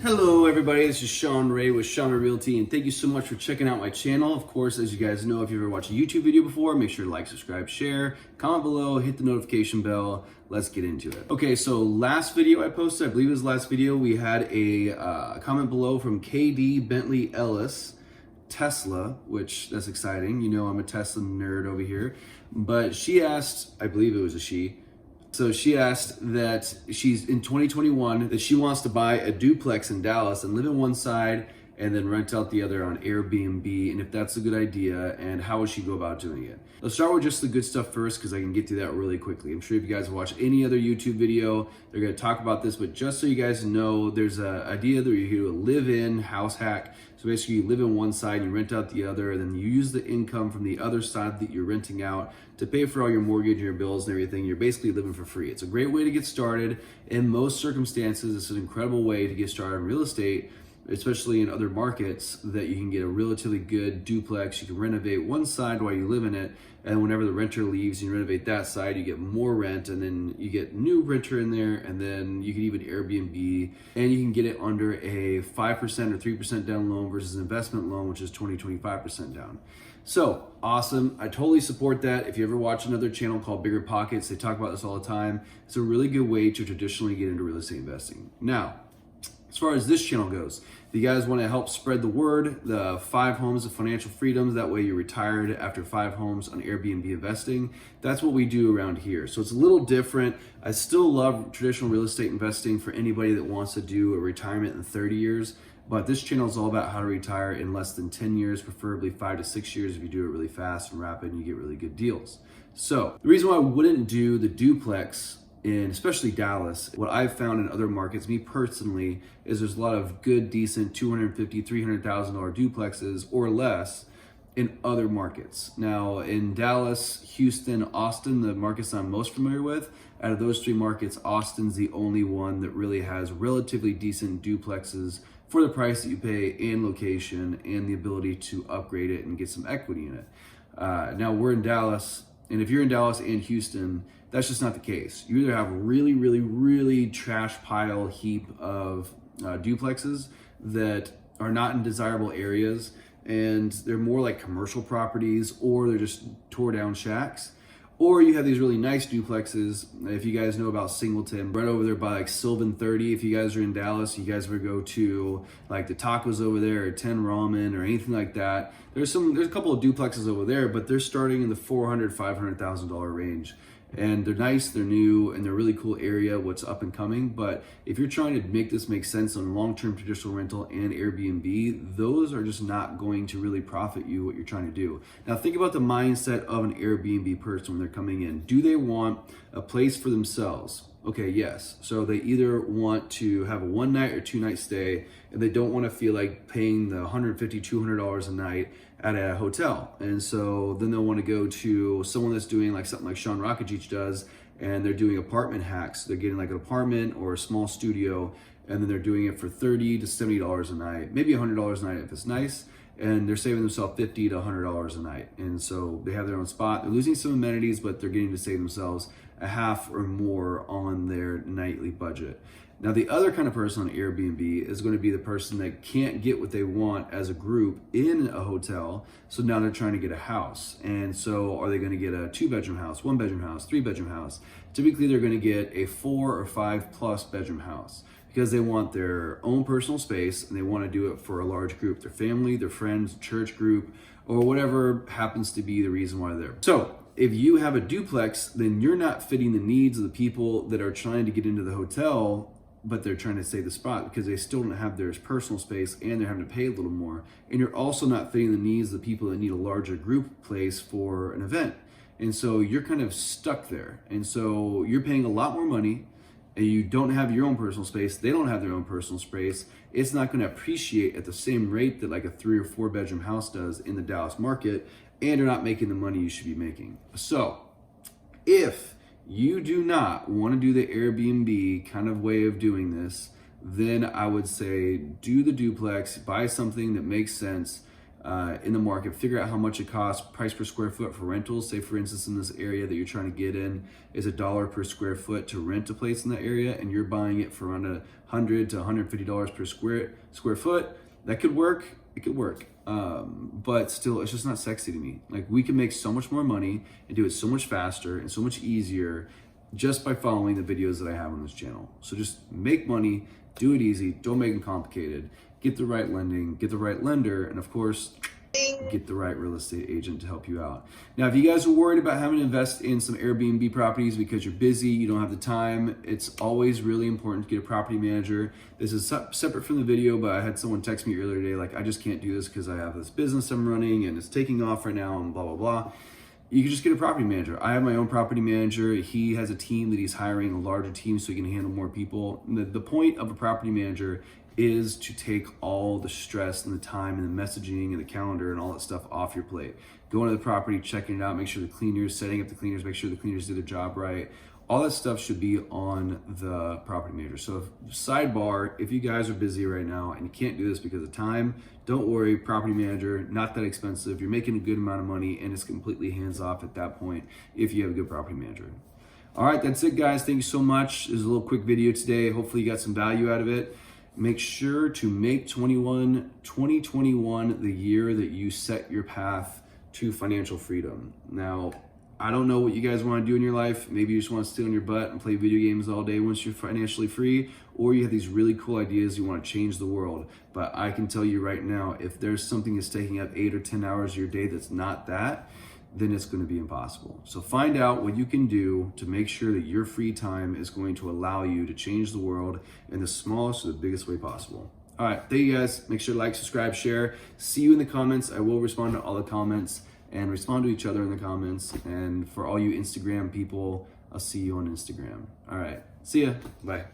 Hello everybody, this is Sean Ray with Sean Ray Realty, and thank you so much for checking out my channel. Of course, as you guys know, if you've ever watched a YouTube video before, make sure to like, subscribe, share, comment below, hit the notification bell. Let's get into it. Okay, so last video I posted, I believe it was last video, we had a comment below from KD Bentley Ellis, Tesla, which that's exciting. You know I'm a Tesla nerd over here. But she asked, I believe it was a she, so she asked that she's in 2021 that she wants to buy a duplex in Dallas and live in one side and then rent out the other on Airbnb, and if that's a good idea and how would she go about doing it. Let's start with just the good stuff first because I can get through that really quickly. I'm sure if you guys have watched any other YouTube video, they're going to talk about this, but just so you guys know, there's an idea that you're here to live in house hack. So basically you live in one side, you rent out the other, and then you use the income from the other side that you're renting out to pay for all your mortgage and your bills and everything. You're basically living for free. It's a great way to get started. In most circumstances, it's an incredible way to get started in real estate, especially in other markets, that you can get a relatively good duplex. You can renovate one side while you live in it, and whenever the renter leaves, you renovate that side, you get more rent, and then you get new renter in there, and then you can even Airbnb, and you can get it under a 5% or 3% down loan versus an investment loan, which is 20-25% down. So awesome. I totally support that. If you ever watch another channel called Bigger Pockets, they talk about this all the time. It's a really good way to traditionally get into real estate investing. Now, as far as this channel goes, if you guys want to help spread the word, the 5 homes of financial freedoms, that way you're retired after 5 homes on Airbnb investing, that's what we do around here. So it's a little different. I still love traditional real estate investing for anybody that wants to do a retirement in 30 years. But this channel is all about how to retire in less than 10 years, preferably 5 to 6 years. If you do it really fast and rapid, you get really good deals. So the reason why I wouldn't do the duplex in especially Dallas, what I've found in other markets, me personally, is there's a lot of good, decent $250,000, $300,000 duplexes or less in other markets. Now in Dallas, Houston, Austin, the markets I'm most familiar with, out of those 3 markets, Austin's the only one that really has relatively decent duplexes for the price that you pay and location and the ability to upgrade it and get some equity in it. Now we're in Dallas, and if you're in Dallas and Houston, that's just not the case. You either have a really trash pile heap of duplexes that are not in desirable areas, and they're more like commercial properties, or they're just tore down shacks. Or you have these really nice duplexes. If you guys know about Singleton, right over there by like Sylvan 30, if you guys are in Dallas, you guys ever go to like the tacos over there or 10 Ramen or anything like that, there's a couple of duplexes over there, but they're starting in the $400,000, $500,000 range. And they're nice, they're new, and they're a really cool area, what's up and coming. But if you're trying to make this make sense on long-term traditional rental and Airbnb, those are just not going to really profit you what you're trying to do. Now think about the mindset of an Airbnb person when they're coming in. Do they want a place for themselves? Okay, yes. So they either want to have a 1 night or 2 night stay, and they don't want to feel like paying the $150, $200 a night at a hotel. And so then they'll want to go to someone that's doing like something like Sean Rakajich does, and they're doing apartment hacks. They're getting like an apartment or a small studio, and then they're doing it for $30 to $70 a night, maybe $100 a night if it's nice. And they're saving themselves $50 to $100 a night. And so they have their own spot. They're losing some amenities, but they're getting to save themselves a half or more on their nightly budget. Now, the other kind of person on Airbnb is going to be the person that can't get what they want as a group in a hotel. So now they're trying to get a house. And so are they going to get a 2-bedroom house, 1-bedroom house, 3-bedroom house? Typically, they're going to get a 4 or 5+ bedroom house, because they want their own personal space and they want to do it for a large group, their family, their friends, church group, or whatever happens to be the reason why they're there. So if you have a duplex, then you're not fitting the needs of the people that are trying to get into the hotel, but they're trying to save the spot because they still don't have their personal space and they're having to pay a little more. And you're also not fitting the needs of the people that need a larger group place for an event. And so you're kind of stuck there. And so you're paying a lot more money, and you don't have your own personal space, they don't have their own personal space. It's not going to appreciate at the same rate that like a 3 or 4 bedroom house does in the Dallas market, and you're not making the money you should be making. So if you do not want to do the Airbnb kind of way of doing this, then I would say do the duplex, buy something that makes sense, in the market, figure out how much it costs, price per square foot for rentals. Say for instance, in this area that you're trying to get in is $1 per square foot to rent a place in that area, and you're buying it for around $100 to $150 per square foot. That could work. It could work. But still, it's just not sexy to me. Like, we can make so much more money and do it so much faster and so much easier just by following the videos that I have on this channel. So just make money, do it easy, don't make it complicated, get the right lending, get the right lender, and of course, get the right real estate agent to help you out. Now, if you guys are worried about having to invest in some Airbnb properties because you're busy, you don't have the time, it's always really important to get a property manager. This is separate from the video, but I had someone text me earlier today, like, I just can't do this because I have this business I'm running and it's taking off right now and blah, blah, blah. You can just get a property manager. I have my own property manager. He has a team that he's hiring, a larger team, so he can handle more people. The point of a property manager is to take all the stress and the time and the messaging and the calendar and all that stuff off your plate. Go into the property, checking it out, make sure the cleaners, setting up the cleaners, make sure the cleaners do their job right. All that stuff should be on the property manager. So sidebar, if you guys are busy right now and you can't do this because of time, don't worry, property manager, not that expensive. You're making a good amount of money and it's completely hands off at that point if you have a good property manager. All right, that's it guys. Thank you so much. This is a little quick video today. Hopefully you got some value out of it. Make sure to make 2021 the year that you set your path to financial freedom. Now, I don't know what you guys want to do in your life. Maybe you just want to sit on your butt and play video games all day once you're financially free, or you have these really cool ideas, you want to change the world. But I can tell you right now, if there's something that's taking up 8 or 10 hours of your day that's not that, then it's going to be impossible. So find out what you can do to make sure that your free time is going to allow you to change the world in the smallest or the biggest way possible. All right, thank you guys. Make sure to like, subscribe, share. See you in the comments. I will respond to all the comments and respond to each other in the comments. And for all you Instagram people, I'll see you on Instagram. All right, see ya. Bye.